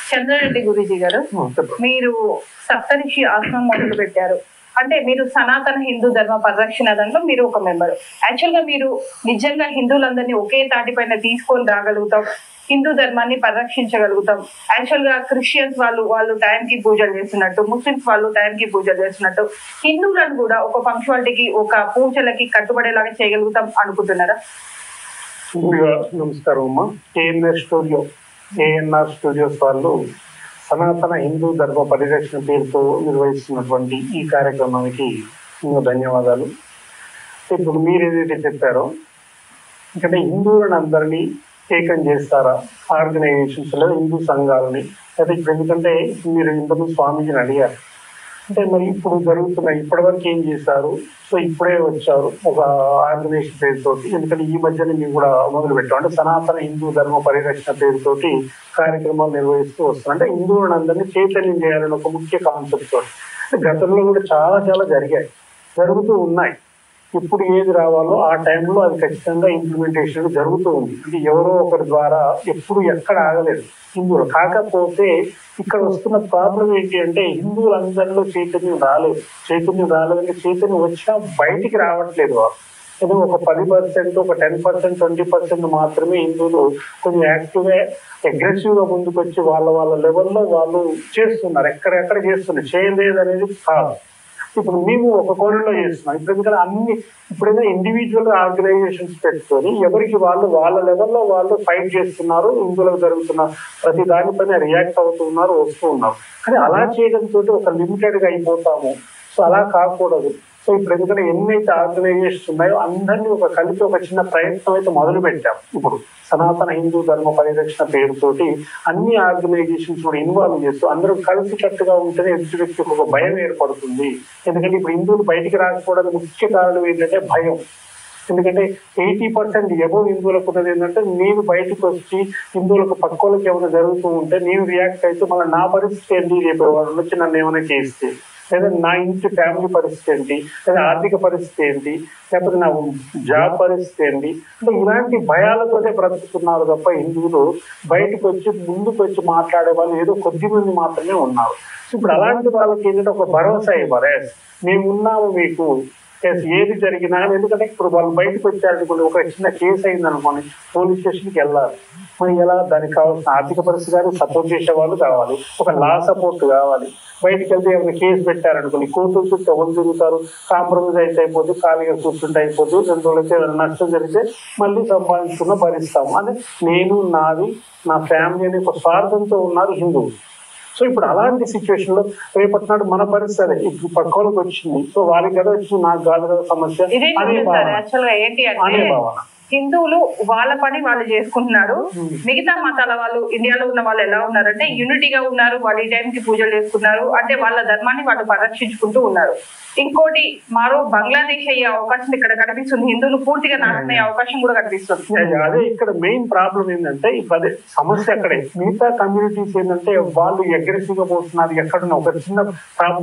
చంద్రారెడ్డి గురూజీ గారు, మీరు సప్తరిషి ఆశ్రమం మొదలు పెట్టారు. అంటే మీరు సనాతన హిందూ ధర్మ పరిరక్షణ దాంట్లో మీరు ఒక మెంబర్. యాక్చువల్ గా మీరు నిజంగా హిందువులందరినీ ఒకే తాటిపైన తీసుకొని రాగలుగుతాం, హిందూ ధర్మాన్ని పరిరక్షించగలుగుతాం. యాక్చువల్ గా క్రిస్టియన్స్ వాళ్ళు టైంకి పూజలు చేస్తున్నట్టు, ముస్లిమ్స్ వాళ్ళు టైంకి పూజలు చేస్తున్నట్టు, హిందువులను కూడా ఒక పంక్చువాలిటీకి, ఒక పూజలకి కట్టుబడేలాగా చేయగలుగుతాం అనుకుంటున్నారా? నమస్కారం అమ్మా. ఏఎన్ఆర్ స్టూడియోస్ వాళ్ళు సనాతన హిందూ ధర్మ పరిరక్షణ పేరుతో నిర్వహిస్తున్నటువంటి ఈ కార్యక్రమానికి ధన్యవాదాలు. ఇప్పుడు మీరు ఏదైతే చెప్పారో, ఎందుకంటే హిందువులను అందరినీ ఏకం చేస్తారా ఆర్గనైజేషన్స్ లేదా హిందూ సంఘాలని, అయితే ఇప్పుడు ఎందుకంటే మీరు ఇంతకుముందు స్వామీజీని అడిగారు, అంటే మరి ఇప్పుడు జరుగుతున్నాయి, ఇప్పటివరకు ఏం చేశారు, సో ఇప్పుడే వచ్చారు ఒక ఆర్గనైజేషన్ పేరుతోటి, ఎందుకంటే ఈ మధ్యన మేము కూడా మొదలు పెట్టాం, అంటే సనాతన హిందూ ధర్మ పరిరక్షణ పేరుతోటి కార్యక్రమాలు నిర్వహిస్తూ వస్తున్నాం. అంటే హిందువులను అందరినీ చైతన్యం చేయాలని ఒక ముఖ్య కాన్సెప్ట్ తోటి. గతంలో కూడా చాలా జరిగాయి, జరుగుతూ ఉన్నాయి. ఇప్పుడు ఏది రావాలో ఆ టైంలో అది ఖచ్చితంగా ఇంప్లిమెంటేషన్ జరుగుతూ ఉంది. అంటే ఎవరో ఒకరి ద్వారా ఎప్పుడు ఎక్కడ ఆగలేదు హిందువులు. కాకపోతే ఇక్కడ వస్తున్న ప్రాబ్లం ఏంటి అంటే హిందువులందరిలో చైతన్యం రాలేదంటే చైతన్యం వచ్చినా బయటికి రావట్లేదు. వాళ్ళు ఏదో ఒక 10%, ఒక 10%, 20% మాత్రమే హిందువులు కొంచెం యాక్టివ్గా అగ్రెసివ్గా ముందుకు వచ్చి వాళ్ళ లెవెల్లో వాళ్ళు చేస్తున్నారు. ఎక్కడెక్కడ చేస్తున్నారు, చేయలేదు అనేది కాదు. ఇప్పుడు మేము ఒక కోణంలో చేస్తున్నాం. ఇప్పుడు ఎందుకంటే ఇప్పుడైనా ఇండివిజువల్ ఆర్గనైజేషన్స్ పెట్టుకొని ఎవరికి వాళ్ళ లెవెల్లో వాళ్ళు ఫైట్ చేస్తున్నారు, హిందువులకు జరుగుతున్న ప్రతి దానిపైన రియాక్ట్ అవుతున్నారు, వస్తూ ఉన్నారు. కానీ అలా చేయడంతో ఒక లిమిటెడ్గా అయిపోతాము. సో అలా కాకూడదు. సో ఇప్పుడు ఎందుకంటే ఎన్నైతే ఆర్గనైజేషన్స్ ఉన్నాయో అందరినీ కలిపి ఒక చిన్న ప్రయత్నం అయితే మొదలు పెట్టాం. ఇప్పుడు సనాతన హిందూ ధర్మ పరిరక్షణ పేరుతోటి అన్ని ఆర్గనైజేషన్స్ కూడా ఇన్వాల్వ్ చేస్తూ అందరూ కలిసికట్టుగా ఉంటేనే ఎదుటి వ్యక్తికి ఒక భయం ఏర్పడుతుంది. ఎందుకంటే ఇప్పుడు హిందువులు బయటికి రాకపోవడానికి ముఖ్య కారణం ఏంటంటే భయం. ఎందుకంటే 80% ఎబోవ్ హిందువులకు ఉన్నది ఏంటంటే, నేను బయటకు వచ్చి హిందువులకు పక్కోళ్ళకి ఏమైనా జరుగుతూ ఉంటే నేను రియాక్ట్ అయితే మళ్ళీ నా పరిస్థితి ఏంటి, రేపు వాళ్ళు వచ్చి నన్ను ఏమైనా చేస్తే, లేదా నా ఇంటి ఫ్యామిలీ పరిస్థితి ఏంటి, లేదా ఆర్థిక పరిస్థితి ఏంటి, లేకపోతే నా జాబ్ పరిస్థితి ఏంటి, అంటే ఇలాంటి భయాలతోనే బ్రతుకుతున్నారు తప్ప హిందువులు బయటకు వచ్చి ముందుకు వచ్చి మాట్లాడే వాళ్ళు ఏదో కొద్ది మంది మాత్రమే ఉన్నారు. ఇప్పుడు అలాంటి వాళ్ళకి ఏంటంటే ఒక భరోసా ఇవ్వరు, మేమున్నాము మీకు, ఏది జరిగినా. ఎందుకంటే ఇప్పుడు వాళ్ళు బయటకు వచ్చారనుకోండి, ఒక చిన్న కేసు అయింది అనుకోండి, పోలీస్ స్టేషన్కి వెళ్ళాలి. మరి ఎలా దానికి కావాల్సిన ఆర్థిక పరిస్థితి కానీ సపోర్ట్ చేసే వాళ్ళు కావాలి, ఒక లా సపోర్ట్ కావాలి. బయటకు వెళ్తే ఏమైనా కేసు పెట్టారనుకోండి, కోర్టుల చుట్టూ ఎవరు తిరుగుతారు, కాంప్రమైజ్ అయితే అయిపోద్ది, ఖాళీగా కూర్చుంటే అయిపోద్ది. 2 రోజులైతే ఏమైనా నష్టం జరిగితే మళ్ళీ సంపాదించుకున్న భరిస్తాము. అంటే నేను, నాది, నా ఫ్యామిలీ అనే ఒక స్వార్థంతో ఉన్నారు హిందువులు. సో ఇప్పుడు అలాంటి సిచ్యువేషన్ లో రేపటి నాడు మన పరిస్థితి ఇప్పుడు పక్కలకు వచ్చింది, సో వాళ్ళకి కదా వచ్చింది, నాకు కాదు కదా సమస్య అనే భావన. హిందువులు వాళ్ళ పని వాళ్ళు చేసుకుంటున్నారు. మిగతా మతాల వాళ్ళు, ఇండియాలో ఉన్న వాళ్ళు ఎలా ఉన్నారంటే యూనిటీగా ఉన్నారు, వాళ్ళు ఈ టైంకి పూజలు చేసుకున్నారు, అంటే వాళ్ళ ధర్మాన్ని వాళ్ళు పరిరక్షించుకుంటూ ఉన్నారు. ఇంకోటి మరో బంగ్లాదేశ్ అయ్యే అవకాశం ఇక్కడ కనిపిస్తుంది, హిందువులు పూర్తిగా నాశనమయ్యే అవకాశం కూడా కనిపిస్తుంది. అదే ఇక్కడ మెయిన్ ప్రాబ్లం ఏంటంటే అదే సమస్య అక్కడే. మిగతా కమ్యూనిటీస్ ఏంటంటే వాళ్ళు అగ్రెసివ్ గా పోతున్నారు. ఎక్కడున్నా ఒక చిన్న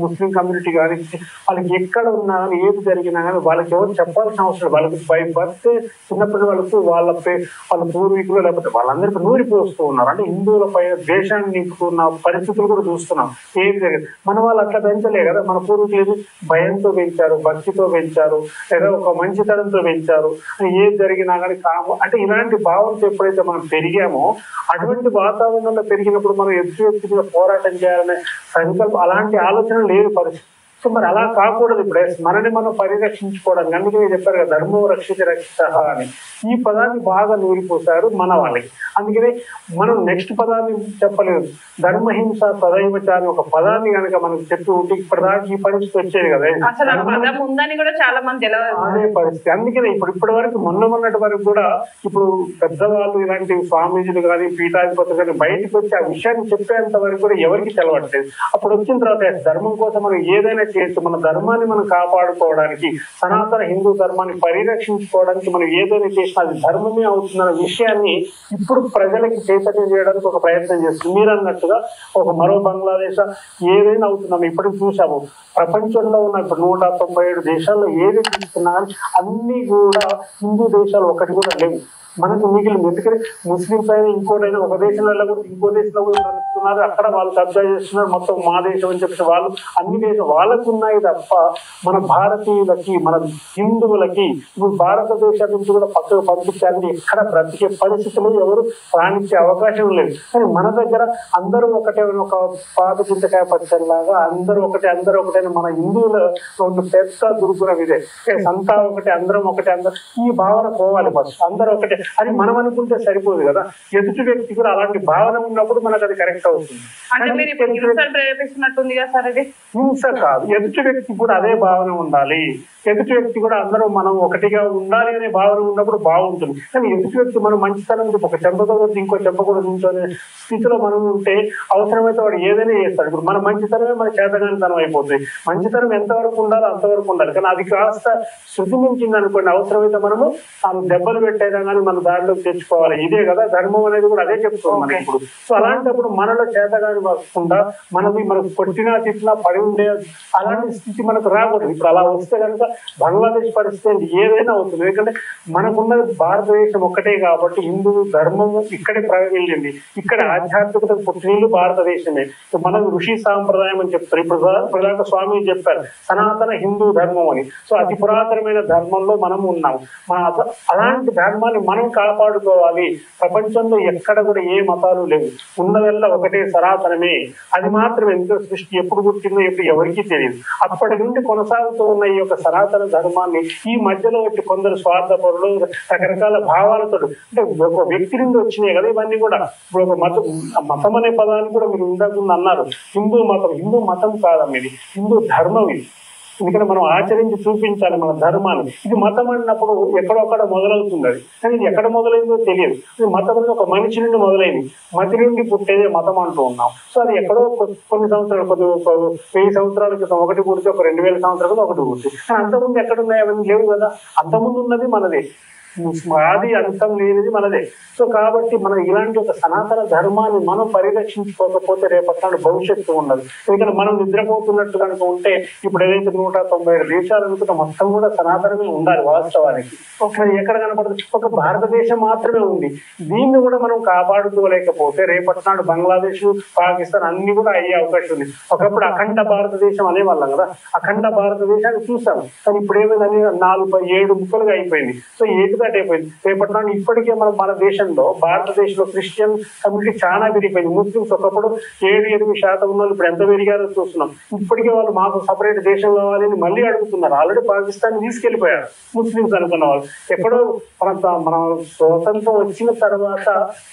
ముస్లిం కమ్యూనిటీ కానీ వాళ్ళకి ఎక్కడ ఉన్నా కానీ ఏది జరిగినా కానీ వాళ్ళకి ఎవరు చెప్పాల్సిన అవసరం. వాళ్ళకి బై బర్త్ చిన్నప్పటి వాళ్ళకు వాళ్ళ పూర్వీకులు లేకపోతే వాళ్ళందరికీ నూరిపోస్తూ ఉన్నారు. అంటే హిందువులపై దేశాన్ని నింపుకున్న పరిస్థితులు కూడా చూస్తున్నాం. ఏది జరిగింది మన వాళ్ళు అట్లా పెంచలే కదా, మన పూర్వీకులు భయంతో పెంచారు, భక్తితో పెంచారు, లేదా ఒక మంచితనంతో పెంచారు. ఏది జరిగినా కానీ అంటే ఇలాంటి భావంతో ఎప్పుడైతే మనం పెరిగామో, అటువంటి వాతావరణంలో పెరిగినప్పుడు మనం ఎదుటి మీద పోరాటం చేయాలనే సంకల్పం, అలాంటి ఆలోచన లేదు పరిస్థితి. సో మరి అలా కాకూడదు. ఇప్పుడే మనని మనం పరిరక్షించుకోవడానికి, అందుకే చెప్పారు కదా ధర్మో రక్షిత రక్షిత అని, ఈ పదాన్ని బాగా నూరిపోతారు మన వాళ్ళకి. అందుకనే మనం నెక్స్ట్ పదాన్ని చెప్పలేదు, ధర్మహింస సదైవచ అని ఒక పదాన్ని కనుక మనకు చెప్పి ఉంటే ఇప్పటిదాకా ఈ పరిస్థితి వచ్చేది కదా, అదే పరిస్థితి. అందుకనే ఇప్పటి వరకు మొన్నటి వరకు కూడా ఇప్పుడు పెద్దవాళ్ళు ఇలాంటి స్వామీజీలు కానీ పీఠాధిపతులు కానీ బయటకు వచ్చి ఆ విషయాన్ని చెప్పేంత వరకు కూడా ఎవరికి తెలవట్లేదు. అప్పుడు వచ్చిన తర్వాత ధర్మం కోసం మనం ఏదైనా చేయొచ్చు, మన ధర్మాన్ని మనం కాపాడుకోవడానికి, సనాతన హిందూ ధర్మాన్ని పరిరక్షించుకోవడానికి మనం ఏదైనా చేసినా అది ధర్మమే అవుతుందన్న విషయాన్ని ఇప్పుడు ప్రజలకి చైతన్యం చేయడానికి ఒక ప్రయత్నం చేస్తుంది. మీరు అన్నట్టుగా ఒక మరో బంగ్లాదేశ్ ఏదైనా అవుతున్నాం. ఇప్పటికి చూసాము ప్రపంచంలో ఉన్న ఇప్పుడు 197 దేశాల్లో ఏది చూస్తున్నా అన్ని కూడా హిందూ దేశాలు ఒకటి కూడా లేవు. మనకు మిగిలిన ఎందుకంటే ముస్లింస్ అయినా ఇంకోటైనా ఒక దేశంలో కూడా ఇంకో దేశంలో కూడా ఉన్నారు, అక్కడ వాళ్ళు కబ్జా చేస్తున్నారు, మొత్తం మా దేశం అని చెప్పేసి వాళ్ళు అన్ని దేశం వాళ్ళకు ఉన్నాయి తప్ప మన భారతీయులకి మన హిందువులకి ఇప్పుడు భారతదేశం నుంచి కూడా పక్కకు పంపించాలని ఎక్కడ బ్రతికే పరిస్థితులు ఎవరు రాణించే అవకాశం లేదు. కానీ మన దగ్గర అందరూ ఒకటే, ఒక పాత చింతకాయ పచ్చడిలాగా అందరూ ఒకటే మన హిందువుల ఉన్న పెద్ద దుర్గుణం ఇదే, అంతా ఒకటే అందరం ఒకటే అందరం ఈ భావన పోవాలి. ఫస్ట్ అందరూ ఒకటే అని మనం అనుకుంటే సరిపోదు కదా, ఎదుటి వ్యక్తి కూడా అలాంటి భావన ఉన్నప్పుడు మనకు అది కరెక్ట్ అవుతుంది. హింస కాదు, ఎదుటి వ్యక్తి కూడా అదే భావన ఉండాలి. ఎదుటి వ్యక్తి కూడా అందరూ మనం ఒకటిగా ఉండాలి అనే భావన ఉన్నప్పుడు బాగుంటుంది. కానీ ఎదుటి వ్యక్తి మనం మంచితనం ఒక చెంపతో ఇంకో చెంప కూడా నించొనే స్థితిలో మనం ఉంటే అవసరమైతే వాడు ఏదైనా చేస్తాడు. ఇప్పుడు మన మంచితనమే మన చేతగానితనం అయిపోతుంది. మంచితనం ఎంతవరకు ఉండాలో అంతవరకు ఉండాలి. కానీ అది కాస్త శృతి మించింది అనుకోండి, అవసరమైతే మనము దెబ్బలు పెట్టైనా కానీ మన దారిలోకి తెచ్చుకోవాలి. ఇదే కదా ధర్మం అనేది కూడా అదే చెప్తుంది మనకి ఇప్పుడు. సో అలాంటప్పుడు మనలో చేతగాని వస్తుందా మనకు కొట్టినా తిట్టినా పడి ఉండే అలాంటి స్థితి మనకు రాకూడదు. ఇప్పుడు అలా వస్తే కనుక బంగ్లాదేశ్ పరిస్థితి ఏదైనా అవుతుంది. ఎందుకంటే మనకున్నది భారతదేశం ఒక్కటే కాబట్టి హిందూ ధర్మము ఇక్కడే వెళ్ళింది, ఇక్కడ ఆధ్యాత్మికత పుట్టినీళ్ళు భారతదేశమే. మనం ఋషి సాంప్రదాయం అని చెప్తారు. ఇప్పుడు స్వామి చెప్పారు సనాతన హిందూ ధర్మం అని. సో అతి పురాతనమైన ధర్మంలో మనం ఉన్నాం. అలాంటి ధర్మాన్ని మనం కాపాడుకోవాలి. ప్రపంచంలో ఎక్కడ కూడా ఏ మతాలు లేవు, ఉన్నదల్లా ఒకటే సనాతనమే. అది మాత్రం ఎంతో సృష్టి ఎప్పుడు పుట్టిందో ఎప్పుడు ఎవరికీ తెలియదు. అప్పటి నుండి కొనసాగుతూ ఉన్న ఈ యొక్క సనాతన ధర్మాన్ని ఈ మధ్యలో వచ్చి కొందరు స్వార్థపరులు రకరకాల భావాలతో అంటే ఒక వ్యక్తి నుండి వచ్చినాయి కదా ఇవన్నీ కూడా. ఇప్పుడు ఒక మతం అనే పదాన్ని కూడా మీరు ఇంతకు అన్నారు. హిందూ మతం కాదమ్మ, ఇది హిందూ ధర్మం. ఇది ఎందుకంటే మనం ఆచరించి చూపించాలి మన ధర్మాన్ని. ఇది మతం అన్నప్పుడు ఎక్కడొక్కడ మొదలవుతుంది. అది కానీ ఇది ఎక్కడ మొదలైందో తెలియదు. మతం అనేది ఒక మనిషి నుండి మొదలైంది, మతి నుండి పుట్టేదే మతం అంటూ ఉన్నాం. సో అది ఎక్కడో కొన్ని సంవత్సరాలు 1000 సంవత్సరాల క్రితం ఒకటి పుడితే, ఒక 2000 సంవత్సరాల క్రితం ఒకటి పుట్టి. కానీ అంతకుముందు ఎక్కడున్నాయి అవన్నీ లేవు కదా. అంతకుముందు ఉన్నది మనదే, ఆది అంతం లేనిది మనదే. సో కాబట్టి మనం ఇలాంటి ఒక సనాతన ధర్మాన్ని మనం పరిరక్షించుకోకపోతే రేపటి భవిష్యత్తు ఉండదు. ఎందుకంటే మనం నిద్రపోతున్నట్టు కనుక ఉంటే ఇప్పుడు ఏదైతే 197 దేశాలు అనుకుంటే మొత్తం కూడా సనాతనమే ఉండాలి వాస్తవానికి. ఎక్కడ కనపడుతుంది, ఒక భారతదేశం మాత్రమే ఉంది. దీన్ని కూడా మనం కాపాడుకోలేకపోతే రేపటి నాడు బంగ్లాదేశ్, పాకిస్తాన్ అన్ని కూడా అయ్యే అవకాశం ఉంది. ఒకప్పుడు అఖండ భారతదేశం అనేవాళ్ళం కదా, అఖండ భారతదేశాన్ని చూసాం. కానీ ఇప్పుడు ఏమైందని 4-7 ముక్కలుగా అయిపోయింది. సో ఏది అయిపోయింది. రేపటి నాడు ఇప్పటికే మన దేశంలో భారతదేశంలో క్రిస్టియన్ కమ్యూనిటీ చాలా పెరిగిపోయింది. ముస్లిమ్స్ ఒకప్పుడు 7-8% ఉన్న వాళ్ళు ఇప్పుడు ఎంత పెరిగారో చూస్తున్నాం. ఇప్పటికే వాళ్ళు మాకు సపరేట్ దేశం కావాలని మళ్ళీ అడుగుతున్నారు. ఆల్రెడీ పాకిస్తాన్ తీసుకెళ్లిపోయారు ముస్లిమ్స్ అనుకున్న వాళ్ళు. ఎక్కడో మన స్వతంత్రం వచ్చిన తర్వాత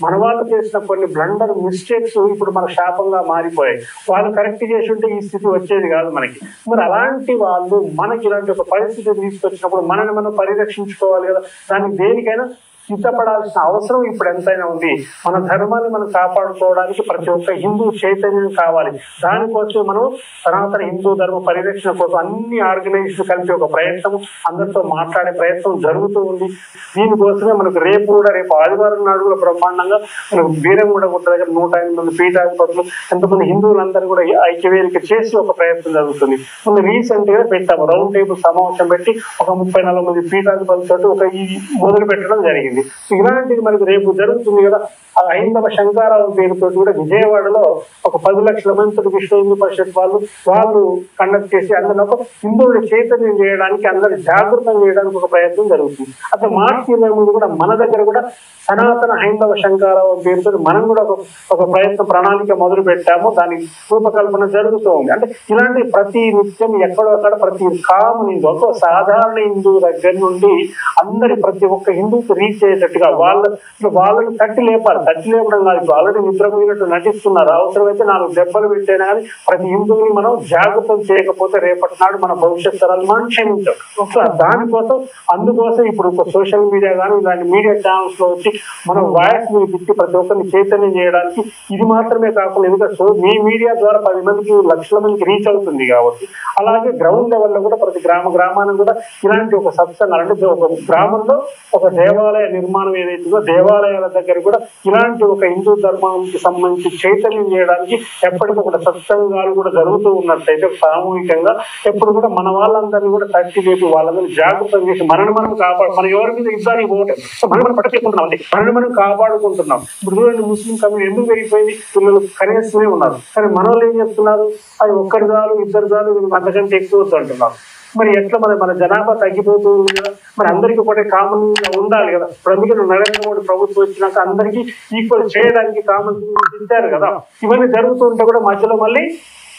మన వాళ్ళు చేసిన కొన్ని బ్లండర్ మిస్టేక్స్ ఇప్పుడు మన శాపంగా మారిపోయాయి. వాళ్ళు కరెక్ట్ చేసి ఉంటే ఈ స్థితి వచ్చేది కాదు మనకి. మరి అలాంటి వాళ్ళు మనకి ఇలాంటి ఒక పరిస్థితి తీసుకొచ్చినప్పుడు మనల్ని మనం పరిరక్షించుకోవాలి కదా. దానికి దేనికైనా సిద్ధపడాల్సిన అవసరం ఇప్పుడు ఎంతైనా ఉంది. మన ధర్మాన్ని మనం కాపాడుకోవడానికి ప్రతి ఒక్క హిందూ చైతన్యం కావాలి. దానికోసం మనం సనాతన హిందూ ధర్మ పరిరక్షణ కోసం అన్ని ఆర్గనైజేషన్ కలిపి ఒక ప్రయత్నం, అందరితో మాట్లాడే ప్రయత్నం జరుగుతూ ఉంది. దీనికోసమే మనకు రేపు ఆదివారం నాడు కూడా బ్రహ్మాండంగా మనకు బీరంగూడ గుట్ట దగ్గర 108 మంది పీఠాధిపతులు ఎంతమంది హిందువులందరూ కూడా ఐక్యవేదిక చేసి ఒక ప్రయత్నం జరుగుతుంది. మనం రీసెంట్ గా పెట్టాము రౌండ్ టేబుల్ సమావేశం పెట్టి ఒక 34 మంది పీఠాధిపతులతో ఒక మొదలు పెట్టడం జరిగింది. ఇలాంటిది మనకు రేపు జరుగుతుంది కదా. హైందవ శంకారావు పేరుతో కూడా విజయవాడలో ఒక 10 లక్షల మంది విశ్వ హిందూ పరిషత్ వాళ్ళు కండక్ట్ చేసి అందులో ఒక హిందువుని చైతన్యం చేయడానికి, అందరు జాగృతం చేయడానికి ఒక ప్రయత్నం జరుగుతుంది. అట్లా మార్చి 23 కూడా మన దగ్గర కూడా సనాతన హైందవ శంకారావు పేరుతో మనం కూడా ఒక ప్రయత్న ప్రణాళిక మొదలు పెట్టాము. దానికి రూపకల్పన జరుగుతూ ఉంది. అంటే ఇలాంటి ప్రతి నిత్యం ఎక్కడొక్కడ ప్రతి కామన్ ఒక సాధారణ హిందువు దగ్గర నుండి అందరి ప్రతి ఒక్క హిందువుకి రీచ్ అయ్యేటట్టుగా వాళ్ళని తట్టి లేపాలి. తట్టి లేపడం కాదు, ఇప్పుడు ఆల్రెడీ నిద్రపోయినట్టు నటిస్తున్నారు. అవసరమైతే 4 దెబ్బలు పెట్టైనా కానీ ప్రతి హిందువుని మనం జాగృతం చేయకపోతే రేపటి నాడు మన భవిష్యత్ తరాలు మనం క్షమించాం. దానికోసం అందుకోసం ఇప్పుడు సోషల్ మీడియా కానీ ఇలాంటి మీడియా ఛానల్స్ లో వచ్చి మనం వాయిస్ పెట్టి ప్రతి ఒక్కరిని చైతన్యం చేయడానికి ఇది మాత్రమే కాకుండా, ఎందుకంటే మీ మీడియా ద్వారా 10 మందికి, లక్షల మందికి రీచ్ అవుతుంది కాబట్టి అలాగే గ్రౌండ్ లెవెల్లో కూడా ప్రతి గ్రామానికి కూడా ఇలాంటి ఒక సత్సంగాలు, అంటే ఒక గ్రామంలో ఒక దేవాలయ నిర్మాణం ఏదైతుందో దేవాలయాల దగ్గర కూడా ఇలాంటి ఒక హిందూ ధర్మానికి సంబంధించి చైతన్యం చేయడానికి ఎప్పటికొక సత్సంగాలు కూడా జరుగుతూ ఉన్నట్టయితే సామూహికంగా ఎప్పుడు కూడా మన వాళ్ళందరినీ కూడా తట్టి లేపి వాళ్ళందరినీ జాగృతం చేసి మనల్ని మనం కాపాడు, మన ఎవరి మీద యుద్ధానికి పోవటం మనం పట్టుకుంటున్నాం అండి, మనల్ని మనం కాపాడుకుంటున్నాం. ఇప్పుడు చూడండి, ముస్లిం కమ్యూనిటీ ఎందుకు పెరిగిపోయింది, పిల్లలు కనేస్తూనే ఉన్నారు. కానీ మన వాళ్ళు ఏం చెప్తున్నారు, అది ఒక్కరి చాలు ఇద్దరు చాలు అంతకంటే ఎక్కువ అంటున్నారు. మరి ఎట్లా మన జనాభా తగ్గిపోతుంది కదా, మరి అందరికీ ఒకటే కామన్ ఉండాలి కదా. ఇప్పుడు అందుకే నరేంద్ర మోడీ ప్రభుత్వం వచ్చినాక అందరికీ ఈక్వల్ చేయడానికి కామన్ ఇచ్చారు కదా. ఇవన్నీ జరుగుతూ ఉంటే కూడా మధ్యలో మళ్ళీ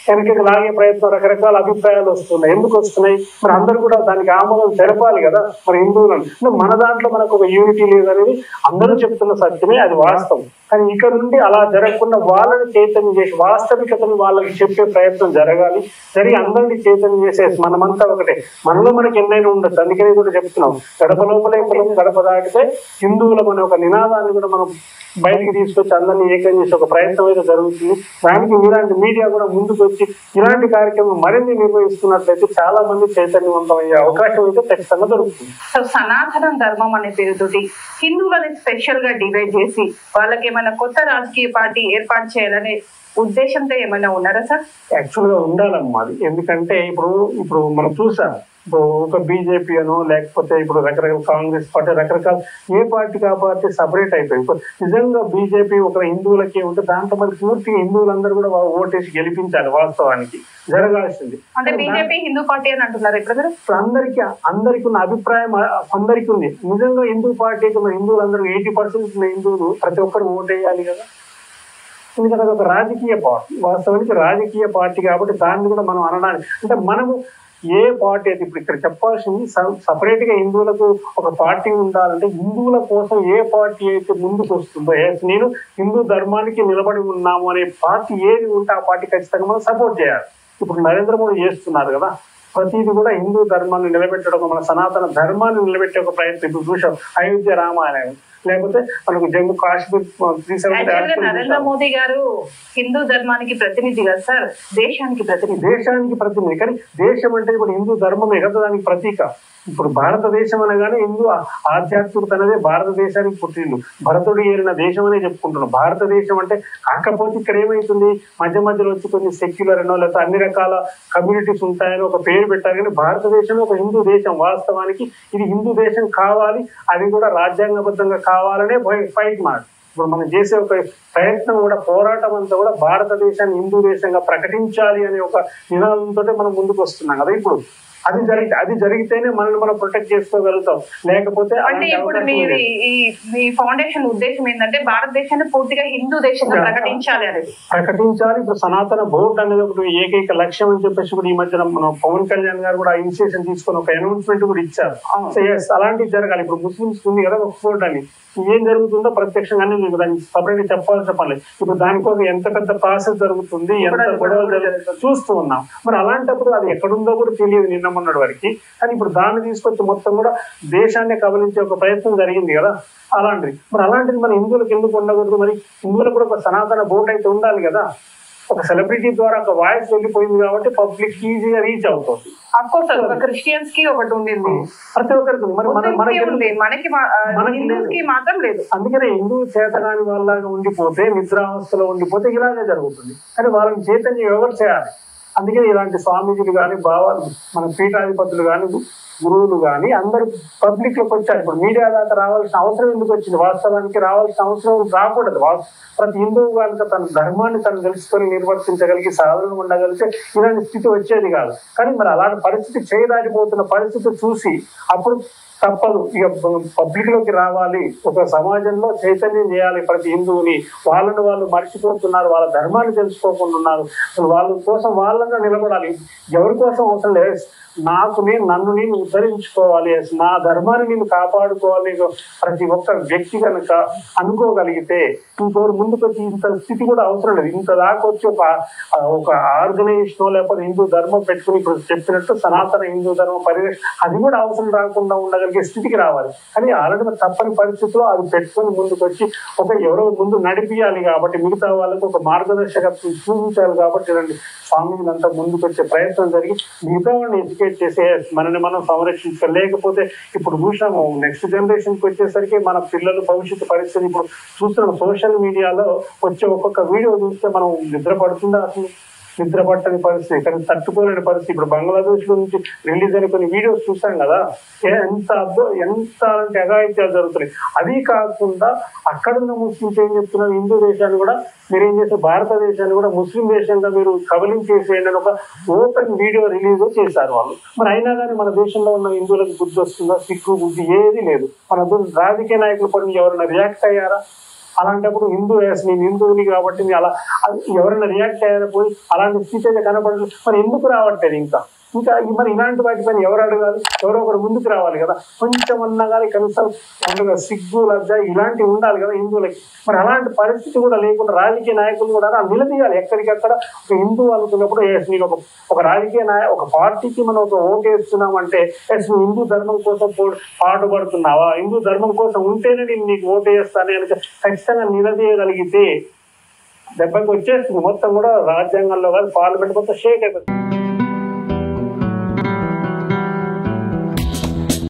వెనకకి లాగే ప్రయత్నం, రకరకాల అభిప్రాయాలు వస్తున్నాయి. ఎందుకు వస్తున్నాయి, మరి అందరూ కూడా దానికి ఆమోదం తెలపాలి కదా. మరి హిందువులను మన దాంట్లో మనకు ఒక యూనిటీ లేదనేది అందరూ చెప్తున్న సత్యమే, అది వాస్తవం. కానీ ఇక్కడ నుండి అలా జరగకుండా వాళ్ళని చైతన్యం చేసి వాస్తవికతను వాళ్ళకి చెప్పే ప్రయత్నం జరగాలి. జరిగి అందరినీ చైతన్యం చేసేసి మనమంతా ఒకటే, మనలో మనకి ఎన్నైనా ఉండొచ్చు. అందుకని కూడా చెప్తున్నాం, గడప లోపలే కులం గడప దాటితే హిందువుల మన ఒక నినాదాన్ని కూడా మనం బయటికి తీసుకొచ్చి అందరినీ ఏకం చేసే ఒక ప్రయత్నం అయితే జరుగుతుంది. దానికి ఇలాంటి మీడియా కూడా ముందుకు వచ్చి ఇలాంటి కార్యక్రమం మరిన్ని నిర్వహిస్తున్నట్లయితే చాలా మంది చైతన్యవంతం అయ్యే అవకాశం అయితే ఖచ్చితంగా దొరుకుతుంది. సో సనాతన ధర్మం అనే పేరుతోటి హిందువులని స్పెషల్ గా డివైడ్ చేసి వాళ్ళకి ఏమైనా కొత్త రాజకీయ పార్టీ ఏర్పాటు చేయాలనే ఉద్దేశంతో ఏమైనా ఉన్నారా సార్? యాక్చువల్ గా ఉండాలమ్మా అది. ఎందుకంటే ఇప్పుడు మనం చూసాం, ఇప్పుడు ఒక బీజేపీ అనో లేకపోతే ఇప్పుడు రకరకాల కాంగ్రెస్ పార్టీ రకరకాల ఏ పార్టీకి ఆ పార్టీ సపరేట్ అయిపోయి ఇప్పుడు నిజంగా బీజేపీ ఒక హిందువులకి ఉంటే దాంట్లో మరి పూర్తిగా హిందువులందరూ కూడా ఓటేసి గెలిపించాలి. వాస్తవానికి జరగాల్సింది అంటే బీజేపీ హిందూ పార్టీ అని అంటున్నారు. ఇప్పుడు అందరికి ఉన్న అభిప్రాయం అందరికీ ఉంది. నిజంగా హిందూ పార్టీకి మరి హిందువులందరూ 80% ఉన్న హిందువులు ప్రతి ఒక్కరు ఓటేయాలి కదా. ఎందుకంటే అది ఒక రాజకీయ పార్టీ, వాస్తవానికి రాజకీయ పార్టీ కాబట్టి దాన్ని కూడా మనం అనడానికి అంటే మనము ఏ పార్టీ అయితే ఇప్పుడు ఇక్కడ చెప్పాల్సింది సపరేట్ గా హిందువులకు ఒక పార్టీ ఉండాలంటే హిందువుల కోసం ఏ పార్టీ అయితే ముందుకు వస్తుందో, నేను హిందూ ధర్మానికి నిలబడి ఉన్నాము అనే పార్టీ ఏది ఉంటే ఆ పార్టీ ఖచ్చితంగా మనం సపోర్ట్ చేయాలి. ఇప్పుడు నరేంద్ర మోడీ చేస్తున్నారు కదా, ప్రతిదీ కూడా హిందూ ధర్మాన్ని నిలబెట్టడం, మన సనాతన ధర్మాన్ని నిలబెట్టే ఒక ప్రయత్నం. ఇప్పుడు చూసాం అయోధ్య రామాలయం, లేకపోతే మనకు జమ్మూ కాశ్మీర్. నరేంద్ర మోదీ గారు హిందూ ధర్మానికి ప్రతినిధి కదా సార్, దేశానికి ప్రతినిధి. కానీ దేశం అంటే ఇప్పుడు హిందూ ధర్మమే కదా దానికి ప్రతీక. ఇప్పుడు భారతదేశం అనగానే హిందూ ఆధ్యాత్మికత అనేది భారతదేశానికి పుట్టిల్లు, భరతుడు ఏరిన దేశం అనే చెప్పుకుంటున్నాం. భారతదేశం అంటే కాకపోతే ఇక్కడ ఏమైతుంది, మధ్యలో వచ్చి కొన్ని సెక్యులర్ అనో లేకపోతే అన్ని రకాల కమ్యూనిటీస్ ఉంటాయని ఒక పేరు పెట్టారు. కానీ భారతదేశం ఒక హిందూ దేశం. వాస్తవానికి ఇది హిందూ దేశం కావాలి, అది కూడా రాజ్యాంగబద్ధంగా కావాలనే ఫైట్ మాట. ఇప్పుడు మనం చేసే ఒక ప్రయత్నం కూడా పోరాటం అంతా కూడా భారతదేశాన్ని హిందూ దేశంగా ప్రకటించాలి అనే ఒక నినాదంతో మనం ముందుకు వస్తున్నాం కదా. ఇప్పుడు అది జరిగితేనే మనల్ని మనం ప్రొటెక్ట్ చేసుకోగలుగుతాం. లేకపోతే అంటే ఇప్పుడు మీ ఫౌండేషన్ ఉద్దేశం ఏంటంటే భారతదేశాన్ని పూర్తిగా హిందూ దేశంగా ప్రకటించాలి. ఇప్పుడు సనాతన బోర్డు అనేది ఒకటి ఏకైక లక్ష్యం అని చెప్పేసి కూడా ఈ మధ్యన మనం పవన్ కళ్యాణ్ గారు కూడా ఇనిషియేషన్ తీసుకొని ఒక అనౌన్స్మెంట్ కూడా ఇచ్చారు. అలాంటివి జరగాలి. ఇప్పుడు ముస్లిమ్స్ ఉంది కదా ఒక బోర్డు అని, ఏం జరుగుతుందో ప్రత్యక్షంగానే మీకు దాన్ని సపరేట్ చెప్పాల్సిన పని. ఇప్పుడు దానికోసం ఎంత పెద్ద ప్రాసెస్ జరుగుతుంది, ఎంత గొడవలు జరుగుతుందో చూస్తూ ఉన్నాం. మరి అలాంటప్పుడు అది ఎక్కడుందో కూడా తెలియదు నిన్న మొన్నటి వరకు. కానీ ఇప్పుడు దాన్ని తీసుకొచ్చి మొత్తం కూడా దేశాన్ని కబలించే ఒక ప్రయత్నం జరిగింది కదా. అలాంటిది మన హిందువులకు ఎందుకు ఉండకూడదు? మరి హిందువులకు కూడా ఒక సనాతన బోర్డు అయితే ఉండాలి కదా. ఒక సెలబ్రిటీ ద్వారా ఒక వాయిస్ వెళ్ళిపోయింది కాబట్టి పబ్లిక్ ఈజీగా రీచ్ అవుతుంది. క్రిస్టియన్స్ కి ఒకటి ఉండింది, ప్రతి ఒక్కరికి మాత్రం లేదు. అందుకనే హిందూ చేతగాని వాళ్ళగా ఉండిపోతే, నిద్రావస్థలో ఉండిపోతే ఇలాగే జరుగుతుంది. కానీ వాళ్ళని చైతన్యం ఎవరు చేయాలి? అందుకని ఇలాంటి స్వామీజీలు కానీ, భావాలు మన పీఠాధిపతులు కానీ, గురువులు కానీ అందరూ పబ్లిక్ లోకి వచ్చారు. ఇప్పుడు మీడియా దాకా రావాల్సిన అవసరం ఎందుకు వచ్చింది? వాస్తవానికి రావాల్సిన అవసరం రాకూడదు. ప్రతి హిందువు కనుక తన ధర్మాన్ని తను తెలుసుకొని నిర్వర్తించగలిగి సాధన ఉండగలిగితే ఇలాంటి స్థితి వచ్చేది కాదు. కానీ మరి అలాంటి పరిస్థితి చేయదాటిపోతున్న పరిస్థితి చూసి అప్పుడు తప్పదు, ఇక పబ్లిక్ లోకి రావాలి, ఒక సమాజంలో చైతన్యం చేయాలి ప్రతి హిందువుని. వాళ్ళని వాళ్ళు మర్చిపోతున్నారు, వాళ్ళ ధర్మాన్ని తెలుసుకోకుండా ఉన్నారు. వాళ్ళ కోసం వాళ్ళంగా నిలబడాలి. ఎవరి కోసం అవసరం లేదు, నన్ను నేను ఉద్ధరించుకోవాలి, నా ధర్మాన్ని నేను కాపాడుకోవాలి. ప్రతి ఒక్క వ్యక్తి కనుక అనుకోగలిగితే ఇంకోరు ముందుకు వచ్చి ఇంత స్థితి కూడా అవసరం లేదు. ఇంత దాకా వచ్చి ఒక ఆర్గనైజేషన్ లేకపోతే హిందూ ధర్మం పెట్టుకుని ఇప్పుడు చెప్పినట్టు సనాతన హిందూ ధర్మం పరిరక్షణ అది కూడా అవసరం రాకుండా ఉండగలిగితే చేయగలిగే స్థితికి రావాలి. కానీ ఆల్రెడీ మరి తప్పని పరిస్థితిలో అది పెట్టుకొని ముందుకు వచ్చి ఎవరో ముందు నడిపియాలి కాబట్టి, మిగతా వాళ్ళకు ఒక మార్గదర్శకత్వం చూపించాలి కాబట్టి ఇలాంటి స్వామిలంతా ముందుకు వచ్చే ప్రయత్నం జరిగి మిగతా వాళ్ళని ఎడ్యుకేట్ చేసే మనని మనం సంరక్షించాలి. లేకపోతే ఇప్పుడు చూసాము నెక్స్ట్ జనరేషన్కి వచ్చేసరికి మన పిల్లలు భవిష్యత్తు పరిస్థితి ఇప్పుడు చూస్తున్నాం. సోషల్ మీడియాలో వచ్చే ఒక్కొక్క వీడియో చూస్తే మనం నిద్ర పడుతుందా, అసలు నిద్ర పట్టని పరిస్థితి, కానీ తట్టుకోలేని పరిస్థితి. ఇప్పుడు బంగ్లాదేశ్ నుంచి రిలీజ్ అయిన కొన్ని వీడియోస్ చూస్తాం కదా, ఎంత అంటే అఘాయిత్యాలు జరుగుతున్నాయి. అది కాకుండా అక్కడున్న ముస్లింస్ ఏం చెప్తున్నారు, హిందూ దేశాన్ని కూడా మీరు ఏం చేస్తారు, భారతదేశాన్ని కూడా ముస్లిం దేశంగా మీరు కబలించేసేయండి అని ఒక ఓపెన్ వీడియో రిలీజ్ చేశారు వాళ్ళు. మరి అయినా కానీ మన దేశంలో ఉన్న హిందువులకు బుద్ధి వస్తుందా, సిగ్గు బుద్ధి ఏది లేదు. మన రాజకీయ నాయకులు పని ఎవరైనా రియాక్ట్ అయ్యారా? అలాంటప్పుడు నేను హిందువుని కాబట్టి అలా ఎవరైనా రియాక్ట్ అయ్యారపోయి అలాంటి స్థితి అయితే కనపడదు. మరి ఎందుకు రావట్లేదు? ఇంకా మరి ఇలాంటి వాటిపైన ఎవరు అడగాలి? ఎవరో ఒకరు ముందుకు రావాలి కదా. కొంచెం అన్నా కానీ కనీసం అందులో సిగ్గు లజ్జ ఇలాంటివి ఉండాలి కదా హిందువులకి. మరి అలాంటి పరిస్థితి కూడా లేకుండా రాజకీయ నాయకులు కూడా నిలదీయాలి. ఎక్కడికక్కడ ఒక హిందువు అనుకున్నప్పుడు నేను ఒక రాజకీయ ఒక పార్టీకి మనం ఒక ఓటు వేస్తున్నామంటే నువ్వు హిందూ ధర్మం కోసం పాటుపడుతున్నావా, హిందూ ధర్మం కోసం ఉంటేనే నేను నీకు ఓటు వేస్తాను అని ఖచ్చితంగా నిలదీయగలిగితే దెబ్బకి వచ్చేస్తుంది. మొత్తం కూడా రాజ్యాంగంలో కాదు పార్లమెంట్ మొత్తం షేక్ అయిపోతుంది.